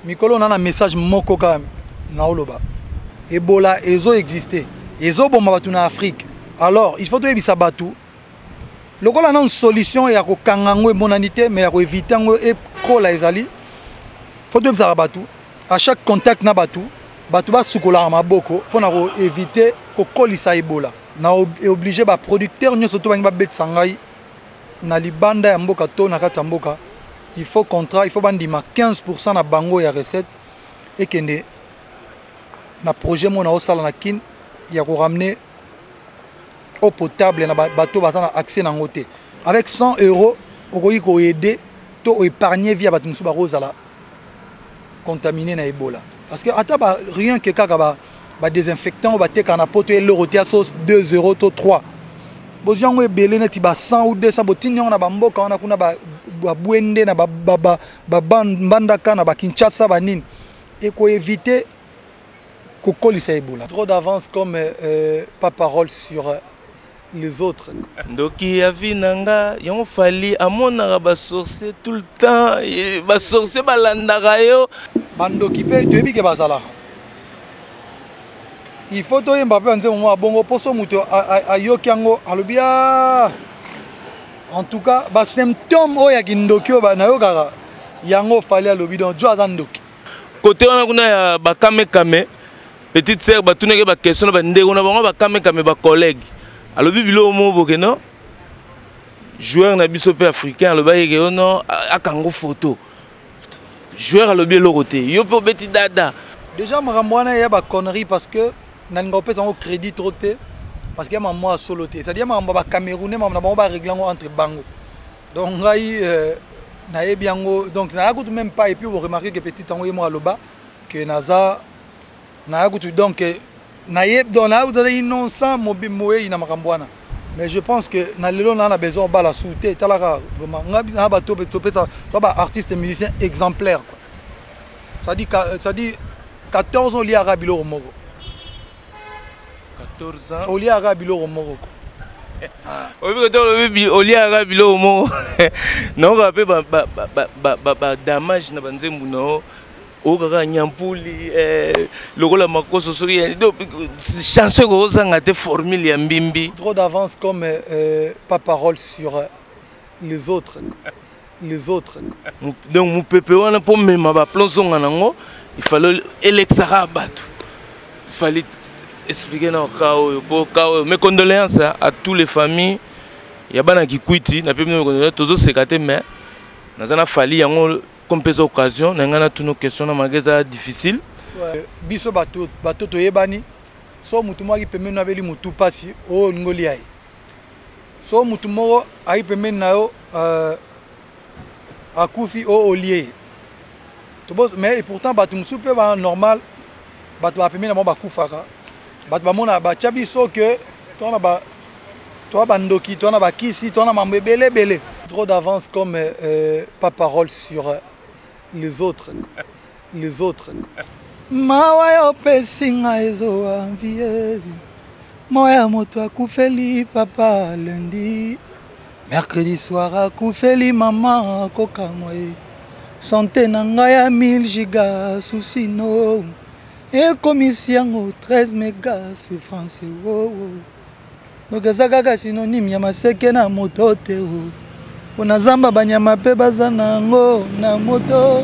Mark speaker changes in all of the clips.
Speaker 1: Mikolo, on a un message moko quand même. Naoloba. Ebola, ezo existé. Ezo bomba batu na Afrique. Alors, il faut que ça batu. Le gars a une solution, il y a un kangango et monanité, mais il y a éviter et kola ezali. Il faut que ça batu. À chaque contact na batu, batu ba sukola maboko pour éviter que kolisa Ebola. Na obligé ba producteur nyo surtout ba bet sangai na libanda ya mboka to na kata mboka. Il faut contrat, il faut bandima 15% na bango ya recette et kende na projet mon na osala na kin ya ko ramener eau potable na bateau bazana accès na ngote. Avec 100 €, on peut aider to épargner via bateau musu ba rozala contaminé na Ebola. Parce que ata ba rien que kaka ba désinfectant ba te kana poto et l'euro tia sauce 2 € to 3. Boziango ebele neti ba 100 ou 200 botinyo na ba mboka wana kuna ba buende na bandaka na ba Kinshasa ba nini et ko éviter ko kolisa Ebola. Trop d'avance comme pas parole sur les autres.
Speaker 2: Donc il y a vinanga, il ont fallu à mon arabe sorcier tout le temps, ba sorcier balandaka yo.
Speaker 1: Bando qui peut te bike bazala. Il faut to Mbappé anze mo bongo poso muto ayokiango alobia. En tout cas, ba symptôme o ya kindokyo ba na yo kaka. Yango fallait alobi donc jo azandoki.
Speaker 2: Côté on a kuna ba kame petite sœur ba tuneke ba question ba ndeko na bango ba kame ba collègue. Alobi bilo mo boke non. Joueur na biso pe africain aloba yeke non akango photo. Joueur alobi lo côté. Yo po beti dada.
Speaker 1: Déjà maramwana ya ba connerie parce que nanga opesa ngo crédit trop té parce que maman a soloté. C'est-à-dire maman ba Camerounais maman ba régler entre bango. Donc ngai na yebiango donc na yakutu même pas et puis vous remarquez que petit tango yemo aloba que naza na yakutu donc na yeb donc na yakutu innocent mobi moye ina makambwana. Mais je pense que na lelo na a besoin ba la souté talaka vraiment ngabi na ba topé ça ba artiste et musicien exemplaire quoi. Ça dit 14 ans lié arabe lo moko.
Speaker 2: 14 ans
Speaker 1: au lié arabe lo moko.
Speaker 2: Oli arabe lo moko. Non rappé ba damage na banzembu no. O kaka nyampuli lokola makoso sori chanson ko zanga te formule ya mbimbi.
Speaker 1: Trop d'avance comme pas parole sur les autres. Les autres.
Speaker 2: Donc mon pépé wana pour même ba plonzonga nango, il fallait elexara batu. Il fallait expliquer na kao pour kao mes condoléances à toutes les familles. Ya bana ki kwiti na pe mes condoléances tozo sekate mais nazana fali yango comme pesa occasion na ngana tous nos questions na magaza difficile.
Speaker 1: Biso bato to yebani so mutu mo ki pemena beli mutu pasi o ngoli ai. So mutu mo ai pemena yo à Koufi au Olier. Mais pourtant, batum soupe normal, batum a permis d'avoir Koufaka. Batum a ba chabiso que toi ba toi bandoki, toi ba kisi, toi na belé belé. Trop d'avance comme pas parole sur les autres. Les autres. Mawa yo pesinga ezo envier. Moya moto akufeli papa lundi. Mercredi soir à Koufeli maman koka moye. Santé nangaya 1000 gigas souci no. Et commission 13 mégas souffrance wo. Donc ezaka synonyme ya maseke na moto te wo. Pona zamba banyama pe bazana ngo na moto.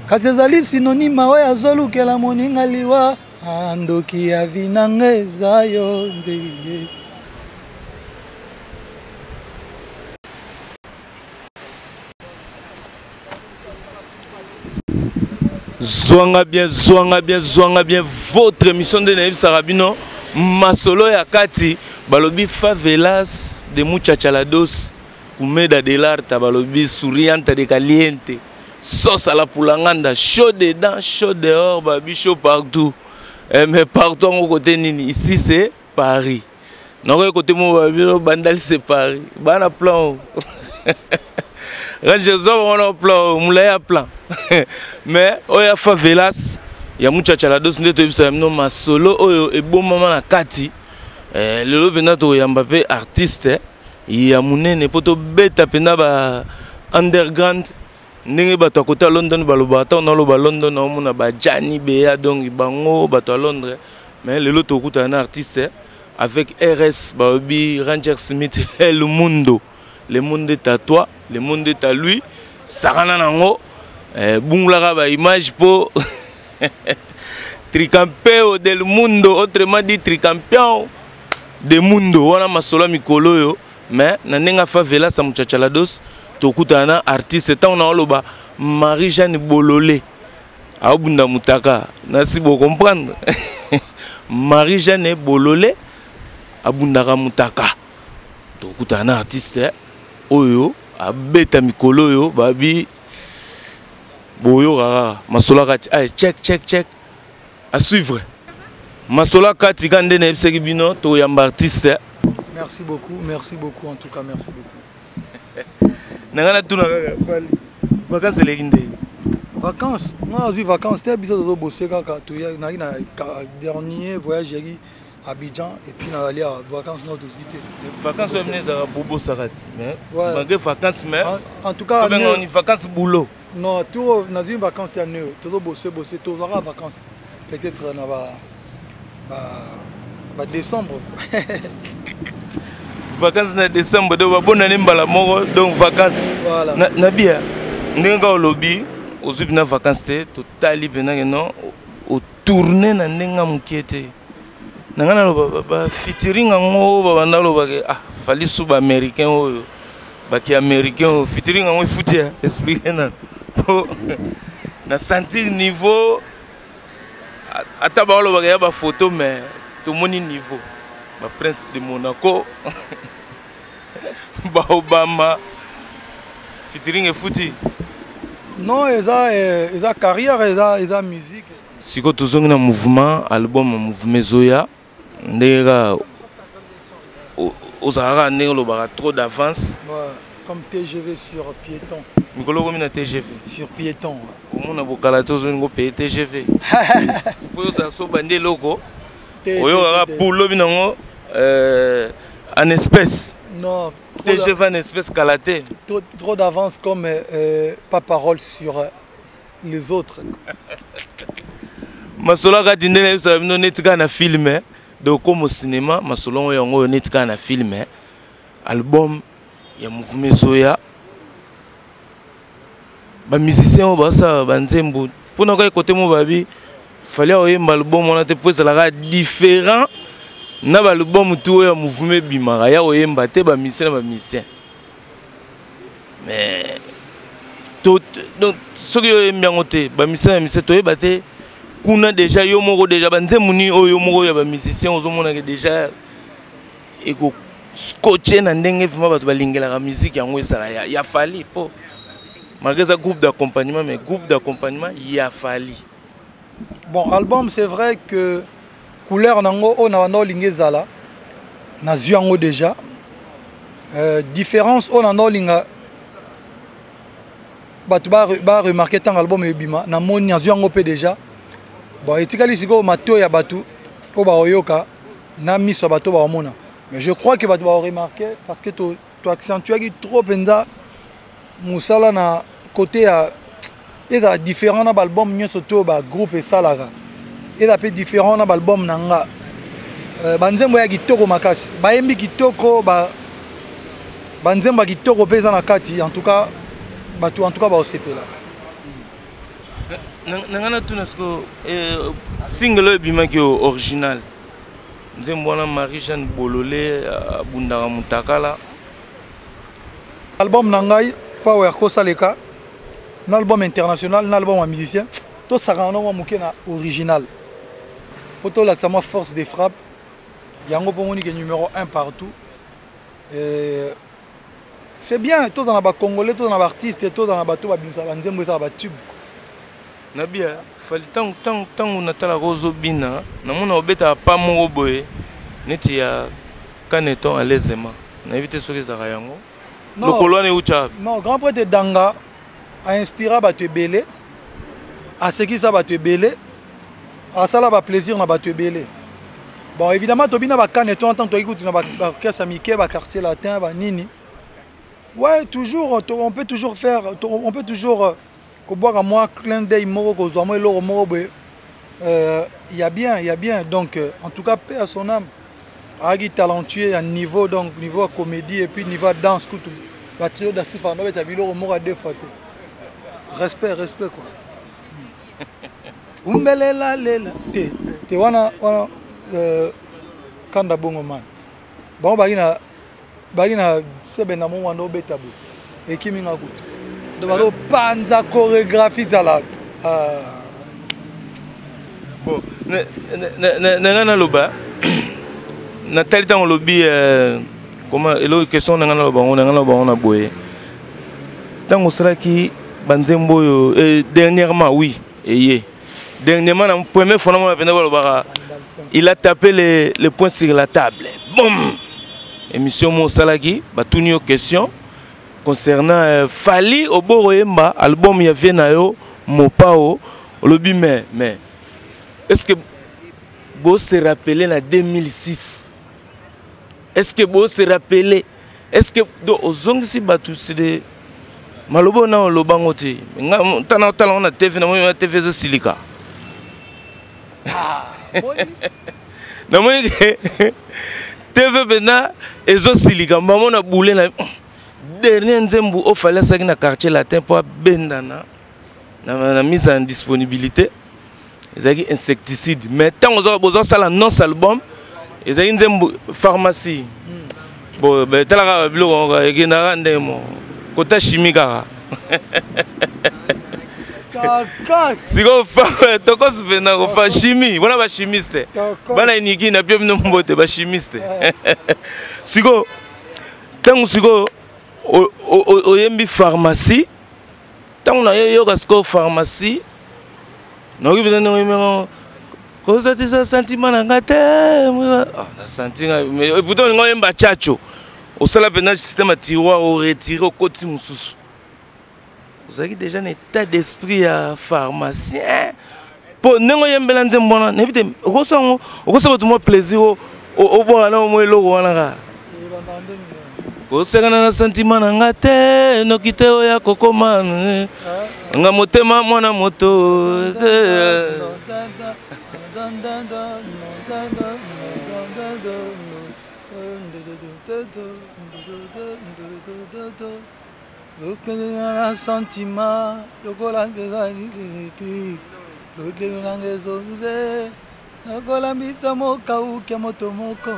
Speaker 1: Kasi ezali synonyme oyo azolukela moninga liwa. Andoki ya vinange zayo ndeye.
Speaker 2: Zwanga bien, votre émission de Naïf Sarabino, Masolo ya Kati, balobi favelas de muchachalados, kumeda de l'arte, balobi souriante de caliente, sauce à la poulanganda, chaud dedans, chaud dehors, babi chaud partout. Mais partout au côté nini, ici c'est Paris. Non, côté mon babi, bandal c'est Paris. Bana plan. On a plan, moulaya plan. Mais oya favelas, ya muchachalados ndeto bisa no masolo oyo e bon maman na Kati. Lelo pena to ya Mbappé artiste, ya munene poto beta pena ba underground ndenge bato akota London baloba ata on aloba London na mona ba Jani Bea donc bango bato à Londres mais le lot okuta un artiste avec RS Baby Ranger Smith et le monde est à toi, le monde est à lui. Sarana nango bunglara ba image po tricampeo del mundo, autrement dit tricampion de mundo wana masolo mikolo yo mais na nenga favela sa muchachalados tokutana artiste ta on oloba Marie-Jeanne Bololé abunda mutaka nasi bo comprendre Marie-Jeanne Bololé abunda mutaka tokutana artiste oyo abeta mikolo yo babi boyo rara masola kati ay check à suivre masola kati kande na ebseki bino to yamba artiste.
Speaker 1: Merci beaucoup en tout cas, merci beaucoup.
Speaker 2: Nangana tuna fali vacances les inde
Speaker 1: vacances moi aussi vacances c'était bizarre de bosser kaka to ya na dernier voyage yaki Abidjan et puis on allé à vacances notre visiter.
Speaker 2: Vacances on venait à Bobo Sarat mais malgré vacances mais
Speaker 1: en tout cas
Speaker 2: on y vacances boulot.
Speaker 1: Non, tout dans une vacances t'es année tout bosser tout aura vacances peut-être na ba décembre.
Speaker 2: Vacances na décembre de bonne année mbala moko donc vacances. Voilà. Na bien ndenga au lobby aux ubina vacances te totali bena non au tourner na ndenga mukete. Nangana lo ba featuring ngo ba bandalo ba fali suba américain oyo ba ki américain featuring ngo futia expliquer na na sentir niveau ata ba lo ba ya ba photo mais tout moni niveau ba prince de Monaco ba Obama featuring e futi
Speaker 1: non eza carrière eza musique
Speaker 2: siko tozongi na mouvement album mouvement Zoya ndega ozara ndenge lobaka trop d'avance
Speaker 1: comme TGV sur piéton
Speaker 2: mikolo komi na TGV
Speaker 1: sur piéton
Speaker 2: omona bokala tozongi ngo paye TGV po oza so bande loko oyo kaka pour lobi nango en espèce
Speaker 1: non
Speaker 2: TGV en espèce kalaté
Speaker 1: trop d'avance comme pas parole sur les autres
Speaker 2: masola ka dindele sa bino netika na film donc comme au cinéma masolo yango netika na film album ya mouvement Zoya ba musicien ba sa banzembo pona ko côté mo babi fallait oyemba album on a te pour ça différent na ba album tout ya mouvement bimara ya oyemba te ba musicien mais tout donc ce que oyemba ngote ba musicien to yeba te kuna déjà yo moko déjà banzemuni oyo moko ya ba musicien ozomona que déjà eko scotché na ndenge vraiment bato balingela la musique yango esala ya fali po malgré ça groupe d'accompagnement mais groupe d'accompagnement ya fali
Speaker 1: bon album c'est vrai que couleur nango on a no lingezala na zuango déjà différence on a no linga bato ba remarquer tant album ebima na moni zuango pe déjà bon etikali siko mato ya bato po ba oyoka na miso bato ba omona mais je crois que bato ba remarquer parce que tu accentues trop penza musala na côté à eza différent na album nyoso to ba groupe et salaga eza pe différent na album nanga banzembo ya kitoko makasi bayembi kitoko banzembo kitoko pesa na kati en tout cas ba osepela
Speaker 2: nangana tuna sko single bimaki original nzembo na Marie-Jeanne Bololé abundaka mutakala
Speaker 1: album nangai Power Kosaleka un album international un album à musicien tout ça rend moké na original poto la sama force de frappe yango pomoni que numéro 1 partout c'est bien tout dans la congolais tout dans l'artiste tout dans la bateau ba bimsa banzembo ça ba tube
Speaker 2: Nabia, fali tant on a la rose bina, na mona obeta pa moko boye, neti ya kaneton à l'aisement. Na évité ce que ça yango. Le colonne ucha.
Speaker 1: Non, grand prêtre Danga a inspiré batu belé. À ce qui ça batu belé. À ça là ba plaisir na batu belé. Bon évidemment tobina ba kaneton en tant que écoute na ba orchestre américain ba quartier latin ba nini. Ouais, toujours, on peut toujours faire, on peut toujours boire à moi clin d'œil, il y a bien. Donc, en tout cas, paix à son âme. Agi talentueux à niveau, donc niveau comédie et puis niveau danse, tout. Batrio d'Astifano, et Tabilo, Mora deux fois. Respect, quoi. Umbelela lela te wana kanda bongo man bon bagina sebe na mo wana obeta bo ekimi nga kutu do baro panza chorégraphie tala
Speaker 2: bon na loba na tali tango lobi comment elo question na ngana loba on a boye tango salaki banzembo yo dernièrement oui et dernièrement, la première fois, il a tapé les points sur la table. Boum! Émission Monsalagi, une question concernant Fali Oboroyemba, album Yavenayo, Mopao, Lobi, mais est-ce que vous se rappelez en 2006? Est-ce que vous se rappelez? Est-ce que aux ongsi batu c'est des Malobo na lobangote? Tana tala on a TV Silika. Na moi TV bena ezo silika maman na boulé na dernier nzembu au fallait ça na quartier latin pour benda na mise en disponibilité ezaki insecticide mais tant aux besoin ça la non album ezaki nzembu pharmacie bon ben tala bilo ekina ndemo kota chimique si vous faites une chimie, vous êtes chimiste. Vous êtes un chimiste. Si vous avez une pharmacie, quand vous avez une pharmacie, vous avez un sentiment mais pourtant vous avez un tchatcho. Vous avez un système à tiroir au retiré au côté. Vous avez déjà un état d'esprit à pharmacien. Pour nous, nous avons un plaisir au un sentiment no kiteo ya kokomana nga motema mwana moto un sentiment, le collant des années, le languezo, le collant bisamoka ou kiamotomoko,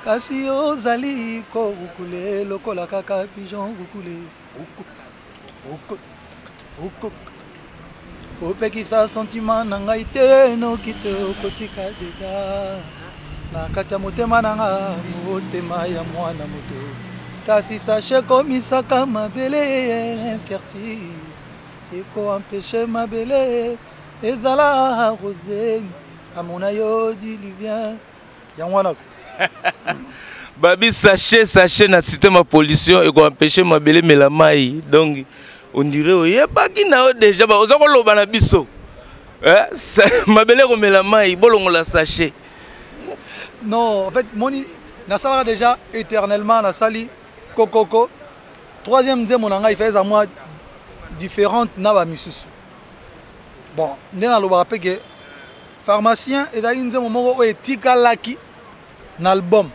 Speaker 2: Cassio Zali, Koukule, le colakaka pigeon, Koukule, Opekisa sentiment, Nangaite, no kite, Kotika dega, Nakata motema nanga, motema ya mwana moto. Kasi sache komisaka mabele infertile eko empêcher mabele ezala rosé amona yo diluvien yangwana babi sachet na système de pollution eko empêcher mabele melamai donc on dirait oyebaki na déjà ba ozako loba na biso mabele ko melamai bolongo la sachet
Speaker 1: non en fait moni na sala déjà éternellement na sali Kokoko. Troisième deuxième on a il fait à moi différentes naba misus. Bon, nous allons rappeler que pharmacien et d'ailleurs nous moment où est tika laki n'album.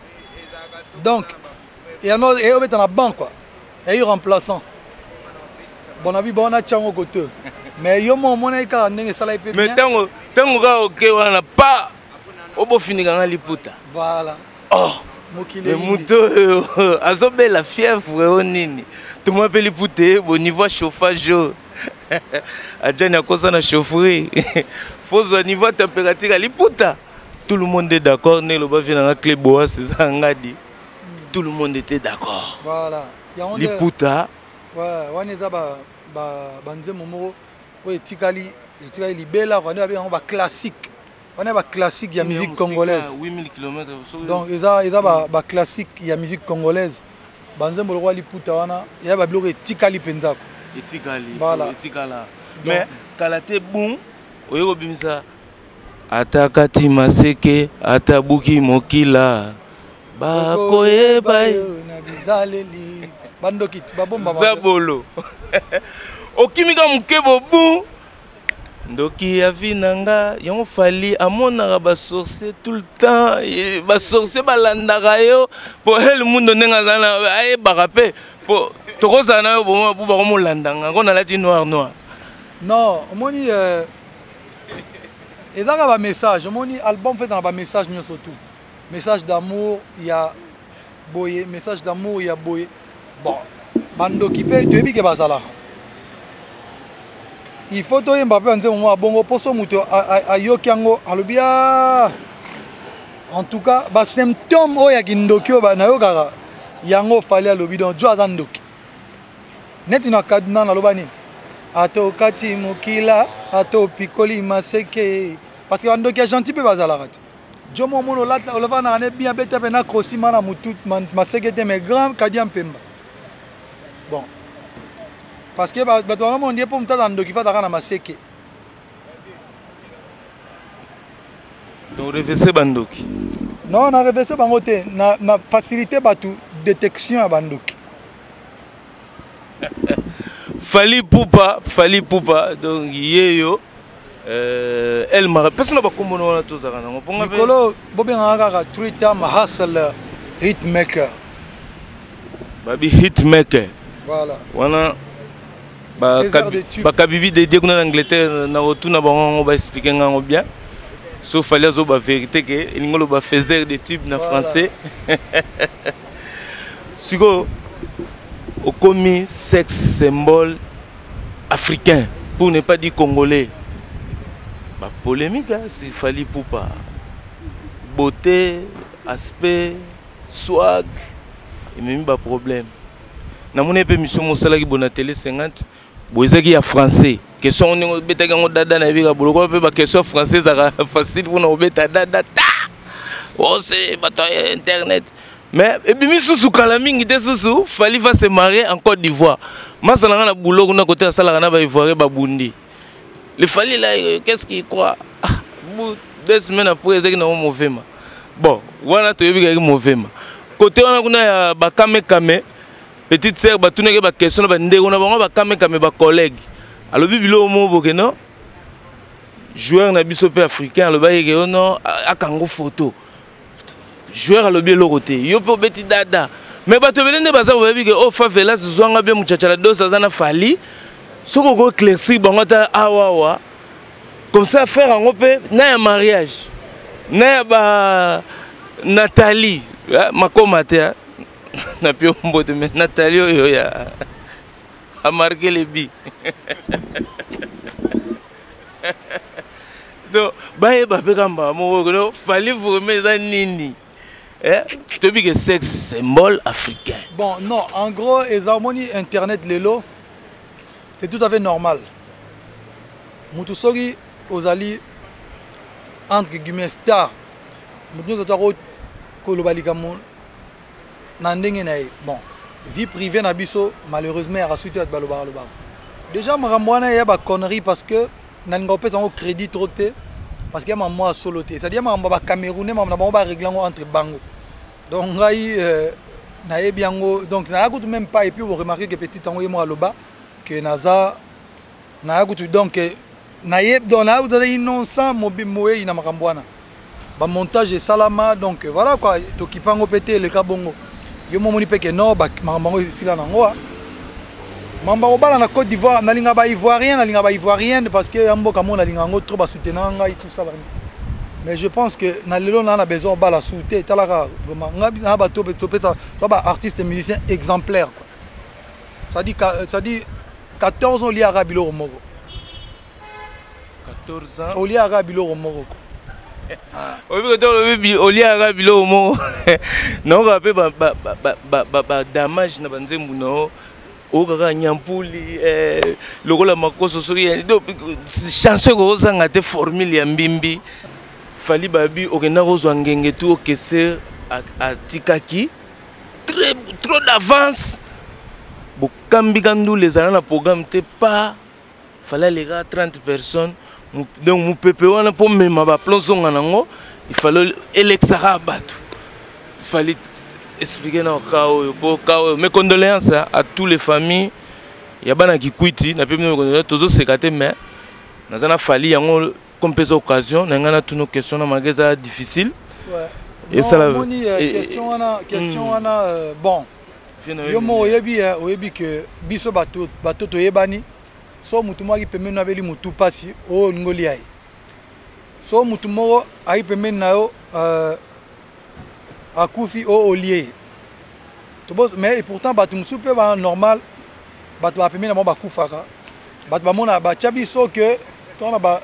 Speaker 1: Donc et on est dans la banque quoi. Et il remplaçant. Bon avis bon a tchango côté. Mais yo mon ka ndenge sala ipe bien.
Speaker 2: Mais tango ga OK wana pas obo finira na liputa.
Speaker 1: Voilà.
Speaker 2: Oh. Le mouton a la fièvre nini. Tout le monde peut l'écouter au niveau chauffage. Adjani a cause de chaufferie. Faut au niveau température à l'ipouta. Tout le monde est d'accord. Né le bas vient dans la clé bois, c'est ça on a dit. Tout le monde était d'accord.
Speaker 1: Voilà.
Speaker 2: L'ipouta.
Speaker 1: Ouais, on est là banze momo. Ouais, tikali libella. On est là classique. On a un classique de la musique congolaise.
Speaker 2: 8000 km.
Speaker 1: Donc, il y a un classique de la musique congolaise. Banzembo le roi Liputa wana, il y a un bloc Tikali Penzako.
Speaker 2: Tikali.
Speaker 1: Voilà.
Speaker 2: Mais kalate boum, oyo bimisa. Atakati maseke, atabuki mokila. Ba koyeba
Speaker 1: na bizaleli. Bandoki, babomba.
Speaker 2: Zabolo. Okimika mukebo bu. Ndoki ya vinanga, yango fali amonaka ba sorcier tout le temps, ba sorcier balandaka yo pour le monde nenga zana ay barape pour tokoza na yo bo ba ko landanga ngona lati noir.
Speaker 1: Non, omoni et dans ba message, omoni album fait dans ba message mieux surtout. Message d'amour, il y a boye, message d'amour, il y a boye. Bon, bandoki pe tu ebi ke bazala. Il faut que Mbappé en disant bon poso muto ayokiango alobia en tout cas ba symptôme o ya kindokio ba nayo kaka yango fallait alobi donc jo azandoki neti na kaduna na lobani ato kati mokila ato pikoli maseke parce que andoki gentil pe bazala kati jo momono lata olova na ne bien bete pe na krosi mana mutu maseke te mais grand kadi mpemba bon. Parce que on dit pour me faire un fa dans ma seke.
Speaker 2: Donc reverser bandoki.
Speaker 1: Non, on a reversé bangote, na facilité batu détection à bandoki.
Speaker 2: Fali poupa, donc yeyo elle m'a parce que na ba kombono na to zaka na ponga
Speaker 1: Nicolo bobengaka Twitter ma hustler hitmaker.
Speaker 2: Babi hitmaker.
Speaker 1: Voilà.
Speaker 2: Wana Bakabibi de dire en Angleterre na retourna on va expliquer ngango bien. Sauf fallait zo ba vérité que il ngolo ba faiseur de tube na français. Sigo au commis sexe symbole africain pour ne pas dire congolais. Ba polémique c'est fali poupa. Beauté, aspect, swag et même pas problème. Na mon épée mission mon salaire qui bon télé 50 boisaki ya français question on betaka ngo dada na bika boloko pe ba question française ça facile pour na beta dada ta oh c'est bato internet mais et bimi susu kala mingi te susu fali va se marier en Côte d'Ivoire masala na boulot na côté sala na ba ivoirien ba bundi le fali là qu'est-ce qu'il croit 2 semaines après ezaki na mauvais ma bon wana to yebika ki mauvais ma côté wana kuna ya ba kame petite sœur ba tuneke ba question ba ndeko na bango ba kame ba collègue alobi bilo mo boke non joueur na biso pe africain aloba yeke non akango photo joueur alobi lo côté yo pe beti dada mais ba to belende baza ba bi ke o favela zwanga be muchachala dosa zana fali soko go éclairci bango ta awawa comme ça faire en pe na ya mariage na ya ba Nathalie makoma te na pio mbote mais Nathalie yo ya a marqué les billes. Donc baye ba pekamba mo ko fallait vous remettre nini to bi que sexe symbole africain.
Speaker 1: Bon non, en gros les harmonies internet lelo c'est tout à fait normal. Mutu soki ozali entre guillemets star. Mutu zotako kolobalika mon bon, vie privée na biso malheureusement a suite à baloba. Déjà marambwana ya ba connerie parce que nango pesa un crédit trop té parce que ma moi solo té. C'est-à-dire maramba ba camerounais maramba ba régler entre bango. Donc ngai na yebiango donc na yakutu même pas et puis vous remarquez que petit tango yemo aloba que naza na yakutu donc na yeb donc na yakutu innocent mobi moye ina marambwana. Ba montage et salama donc voilà quoi to kipango pété le kabongo. Yo momoni peke no ba mango sila nango mamba obala na Côte d'Ivoire na linga ba ivoirienne parce que amboka mona linga ngo trop ba soutenir ngai tout ça mais je pense que na lelo na besoin ba la soutenir talaka vraiment ngabi na ba topé ça ba artiste musicien exemplaire quoi ça dit 14 ans li arabilo au Moro
Speaker 2: 14 ans
Speaker 1: au li arabilo au Moro
Speaker 2: Olia bilo mo non rappé ba damage na banzembu no o kaka nyampuli lokola makoso soki donc chanson ko zanga te formule ya mbimbi fali babi okenda kozwa ngenge tu okese atikaki trop d'avance bokambi kandu les ana na programme te pas fallait les gars 30 personnes. Donc mon pépé on a pour même ma plonzon nango il fallait Alexara battu il fallait expliquer na kao pour kao mes condoléances à toutes les familles ya bana ki kwiti na pe mes tozo sekate mais nazana fali yango comme pesa occasion na ngana toutes nos questions na magaza difficile
Speaker 1: et ça la question wana bon yo mo oyebi que biso bato to yebani so mutu mo ki pemeni na beli mutu pasi o ngoli ai so mutu mo ai pemeni na yo akufi o olier to boss mais pourtant bato musu pe ba normal bato ba pemeni na mo ba kufaka bato ba mona ba chabiso que to na ba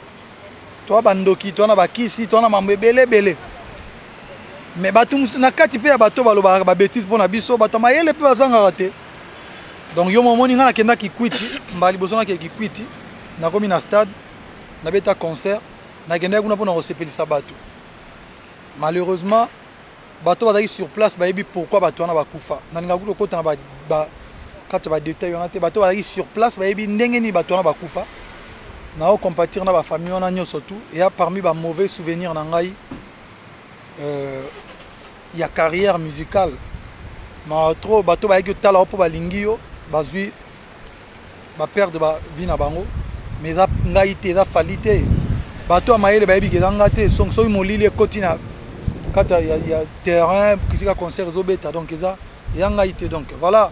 Speaker 1: to ba ndoki to na ba kisi to na mambebele bele mais bato musu na kati pe ya bato ba loba ba bêtise pona biso bato mayele pe bazanga raté donc yo momoni ngana kenda ki kwiti mbali bosona ki kwiti na komi na stade na beta concert na kenda kuna pona resepelisa bato malheureusement bato bazaki sur place bayebi pourquoi bato wana bakufa na ninga kulo kota na ba kati ba détail wana te bato bazaki sur place bayebi ndenge ni bato wana bakufa na o compatir na ba famille wana nyoso tout et a parmi ba mauvais souvenirs na ngai il y a carrière musicale mais trop bato bayaki tala opo balingi yo bazui ba perdre ba vie na bango mais za ngai te za falite bato amayele bayebi ke zanga te so molili ekoti na kata ya terrain kisika concert zobeta donc eza yanga ite donc voilà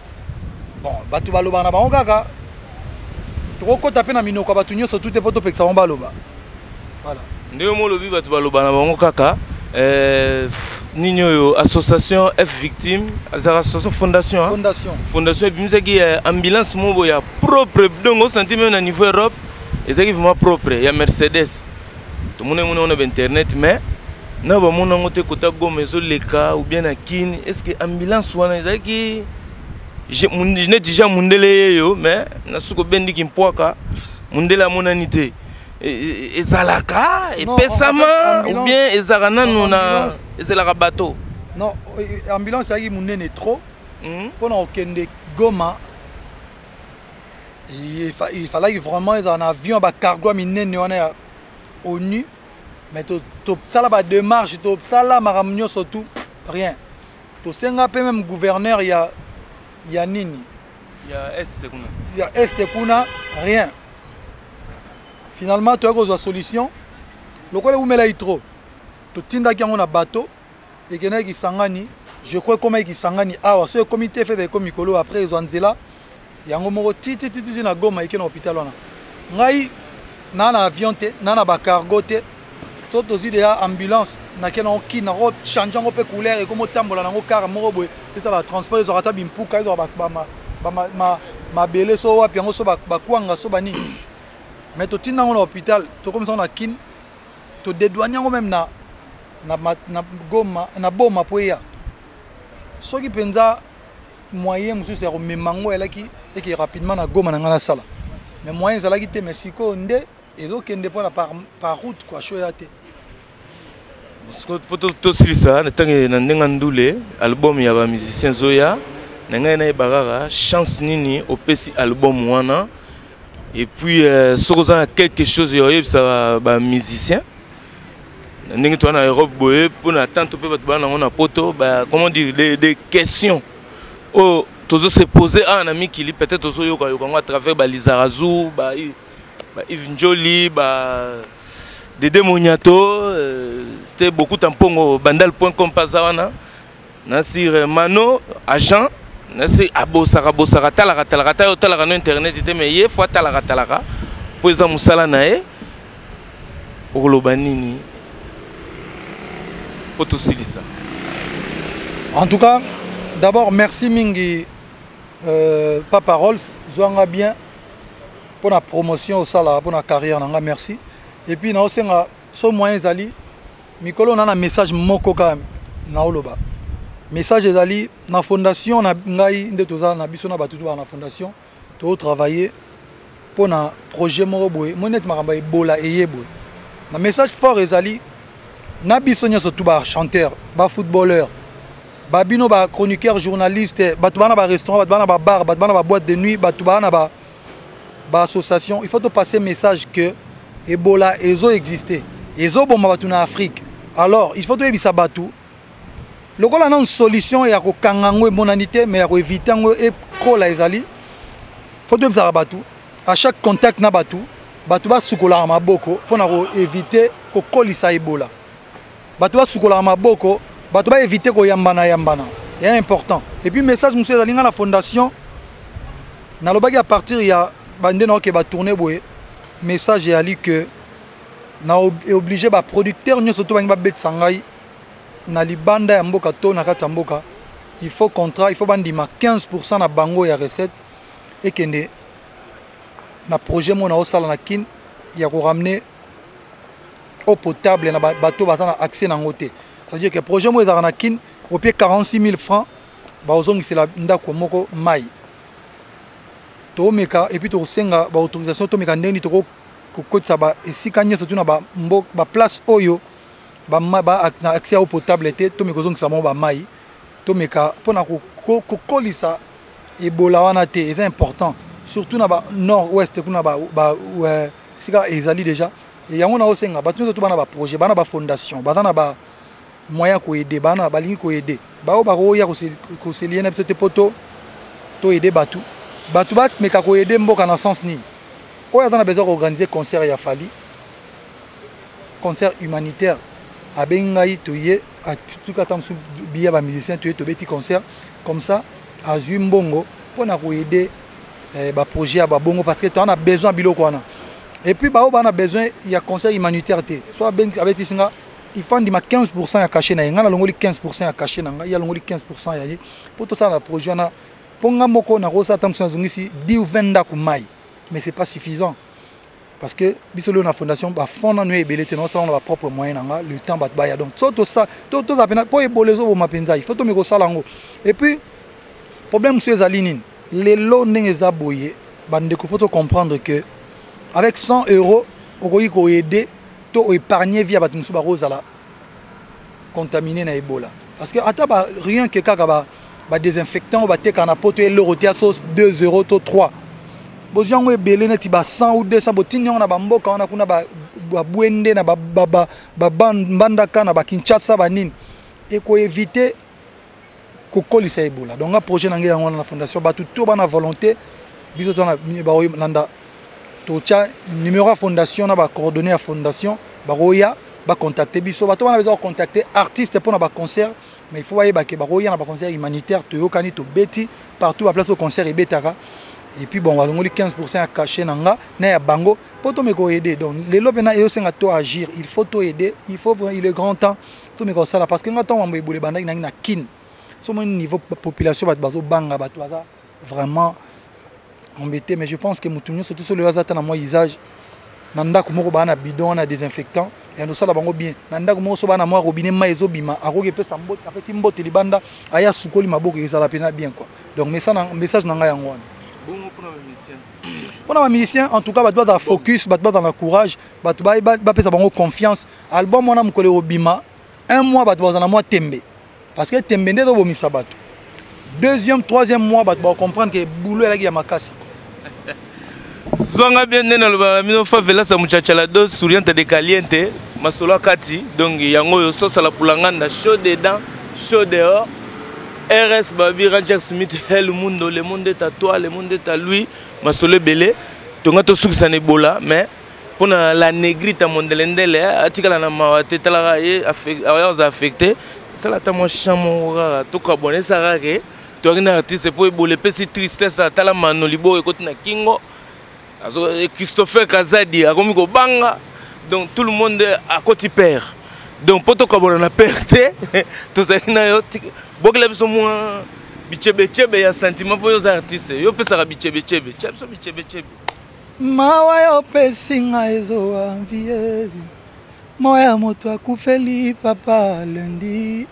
Speaker 1: bon bato baloba na bango kaka tokokota pe na minoko bato nyonso tout epo topekisa bango baloba voilà
Speaker 2: ndeyo molobi bato baloba na bango kaka nini oyo association F victime association fondation ebimizaki ambulance moko ya propre donc osenti même na niveau Europe ezaki vraiment propre ya Mercedes tomone mona on a internet mais na ba mona ngote kota Goma ezoleka ou bien na Kini est-ce que ambulance wana ezaki je n'ai déjà mundele yo mais na suko bendi kimpwaka mundela mona nité ezalaka epesama ou bien ezarana nuna ezalaka bateau
Speaker 1: non ambulance yaki munene trop pona okende Goma il fallait vraiment un avion ba cargo minene wana ya ONU mais to sala ba démarche to sala maramnyo surtout rien to senga pe même gouverneur ya nini ya est kuna rien finalement tu as une solution le quoi où mela trop to tinda ki na bateau et kena ki sangani je crois comme ki sangani ah ce comité fait des komikolo après ils ont nzela yango moko titi na Goma ikena hôpital wana ngai na avion te na ba cargo te so to zidea ambulance na kena ki na ro changer ngo pe couleur et comme tambola nango car moko boy ça la transport ils aura ta bimpuka ils aura ma belé so wapi yango so ba kwanga so bani mais to tinda ngo na hôpital to comme ça na kin to dédouaner ngo même na Goma na boma poya soki penza moyen musu c'est rememango elaki et qui rapidement na Goma na ngana sala mais moyen ezalaki te mais siko nde ezokende pona par route quoi choyate
Speaker 2: parce que pour ça na tangi na ndenga ndule album ya ba musiciens zoya na ngai na ibagara chance nini opesi album wana et puis soko za quelque chose yo ça ba musicien ndenge to na Europe boye pour na tant pe bato bana na poto ba comment dire des questions oh tozo se poser un ami qui lit peut-être tozo yoka à travers ba Lizarazu ba Yves Njoli ba Dede Moniato c'était beaucoup tampongo bandal.com pazawana nasir mano agent nasi abosara talaka yo talaka no internet ite mais ye fois talaka po eza musala nae okoloba nini po tosilisa.
Speaker 1: En tout cas d'abord merci mingi Papa Rolls zwanga bien pour la promotion au sala pour la carrière nanga merci et puis na osenga so moyen zali mikolo na message moko ka na oloba message ezali na fondation na ngai nde toza na biso na batu na fondation to travailler pour na projet moko boye monet makamba ebola eyebo na message fort ezali na biso nyoso tout ba chanteur ba footballeur ba bino ba chroniqueur journaliste batu bana ba restaurant batu bana ba bar batu bana ba boîte de nuit batu bana ba association il faut te passer message que Ebola ezo exister ezo bomba batu na Afrique alors il faut te yebisa batu lokola na solution ya ko kangango monanité mais ya ko éviter ngo e kola ezali faut de bizarre batu à chaque contact na batu batu ba sukola maboko pona ko éviter ko kolisa Ebola batu ba sukola maboko batu ba éviter ko yambana c'est important et puis message monsieur zalinga la fondation na lobaki à partir ya bande na ke ba tourner boye message ya li que na obligé ba producteur nyoso to ba bet sangai na libanda ya mboka to na kata mboka il faut contrat il faut bandima 15% na bango ya recette et kende na projet mo na osala na kin ya ko ramener eau potable na bateau bazana accès na ngote ça veut dire que projet mo ezara na kin au pied 46 000 francs ba ozongi la ndako moko mai to meka et puis to senga ba autorisation to meka ndeni to ko kotsa ba esika nyeso tuna ba place oyo ba accès eau potable te to meka ozongi mo ba mai to meka pona ko kolisa Ebola wana te c'est important surtout na ba nord-ouest kuna ba sika ezali déjà et yango na osenga batu to bana ba projet bana ba fondation bana ba moyen ko aider bana ba lingi ko aider ba o ba ko ya ko se lier na cette poto to aider batu ba meka ko aider mboka na sens ni o ya na besoin organiser concert ya fali concert humanitaire a bengai to ye a tout ka tam su biya ba musicien to beti concert comme ça a mbongo pona ko aider ba projet ya ba bongo parce que tu as besoin biloko wana et puis ba on a besoin il y a conseil humanitaire soit ben avec isinga il faut ndima 15% ya caché na ngana longoli 15% ya caché na nga ya longoli 15% ya li pour tout ça la projet na ponga moko na rosa tamson zungisi 10 ou 20 da kumai mais c'est pas suffisant parce que bisolo na fondation ba fond na noé belete na ça on a propre moyen na le temps bat ba ya donc tout ça tout ça pena pour ebolezo bo mapenza il faut to meko sala ngo et puis problème sur les alinines les lots n'engeza boye bande ko faut comprendre que avec 100 €, on peut aider to épargner via batumusu ba rozala contaminé na Ebola parce que ata ba rien que kaka ba désinfectant ba te kana poto l'euro tia sauce 2 € to 3 boziango ebele neti ba 100 ou 200 botinyo na ba mboka wana kuna ba bwende na ba banda kana ba Kinshasa ba nini et ko éviter ko kolisa Ebola donc un projet na ngai na fondation ba tout ba na volonté biso to na ba landa tocha numéro à fondation na ba coordonnées à fondation ba roya ba contacter biso ba to na besoin contacter artiste pour na ba concert mais il faut ba ke ba roya na ba concert humanitaire to yokani to beti partout ba place au concert et betaka et puis bon balongoli 15% à cacher nanga na ya bango pour to me ko aider donc les lobena et osenga to agir il faut to aider il faut il est grand temps to me ko sala parce que ngato mambo ibule banda na kin so mon niveau population ba bazo banga ba to vraiment embêté mais je pense que mutunyo surtout sur le hasard na moi usage nanda ko moko bana bidon na désinfectant et nous ça la bango bien nanda ko moko so bana moi robinet maezo bima akoke pesa mbote après si mbote libanda aya sukoli maboko ezala pena bien quoi donc message nanga yango wana
Speaker 2: bon pour les musiciens
Speaker 1: pour les musiciens en tout cas ba doit dans focus ba doit dans le courage ba pesa bango confiance album wana mukole robima un mois ba doit dans moi tembe parce que tembe ndezo bomisa bato deuxième troisième mois ba doit comprendre que boulot elaki ya makasi
Speaker 2: Zwanga bien nena loba mino favela sa muchachala dos suriente de caliente masolo kati donc yango yo so sala pulanganda chaud dedans chaud dehors RS Babi Ranger Smith le monde est à toi le monde est à lui masolo belé tonga to sukisa ne bola mais pona la négrite mondelendele atikala na mawate tala ye affecté ça la ta mo chamora to ka bonne ça rare to ngina artiste pour boler pesi tristesse tala mano libo ekoti na kingo Christopher Kazadi a commis banga donc tout le monde à côté père donc poto ko bona perte to ça na yo bokela biso moi bichebe ya sentiment pour les artistes yo pesa bichebe
Speaker 1: mawa yo pesinga ezo envie moya moto akufeli papa lundi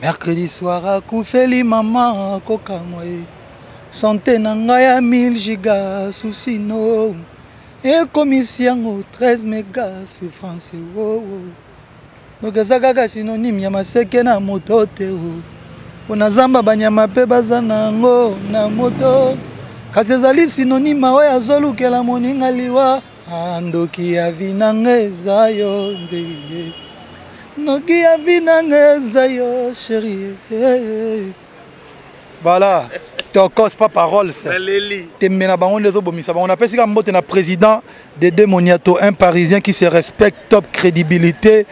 Speaker 1: mercredi soir akufeli maman kokamwe santé nangaya 1000 gigas soucino et commission 13 mégas souffrance donc ça kaka synonyme ya maseke na moto te ona zamba banyama pe bazana ngo na moto kasi ezali synonyme oyo azolukela moninga liwa andoki ya vinanga eza yo nzeye noki ya vinanga zayo chérie. Voilà, tokos pas parole ça. Temena bango les obomisa. On appelle ça comme un président de Demoniato, un Parisien qui se respecte, top crédibilité,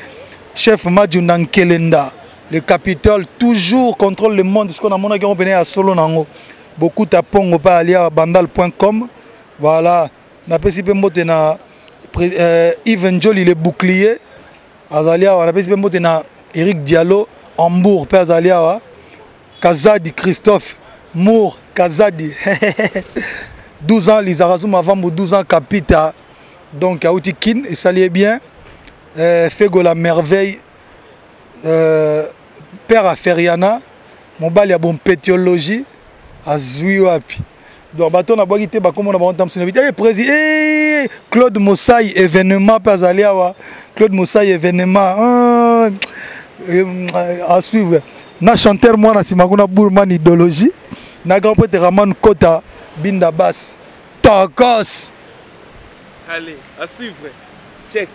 Speaker 1: chef Madjundan Kelenda. Le Capitole toujours contrôle le monde. Ce qu'on a montré qu'on venait à solo nango. Beaucoup tapons pas aller à bandal.com. Voilà, on appelle ça comme Yves Njoli le bouclier. Azalia, on appelle ça comme Eric Diallo, Hambourg, Père Azalia. Kazadi Christophe Mour Kazadi 12 ans Lizarazoum avant 12 ans Capita donc Aoutikin et ça liait bien Fego la merveille Père Aferiana mon bal y a bon pétiologie Azui wapi donc bateau na boité ba comme on a bon temps sur le président Claude Moussaï événement pas aller Claude Moussaï événement à suivre. Na chanteur moi na simakuna bourman idéologie na grand poète Raman Kota Binda Bass Tokos.
Speaker 2: Allez, à suivre. Check.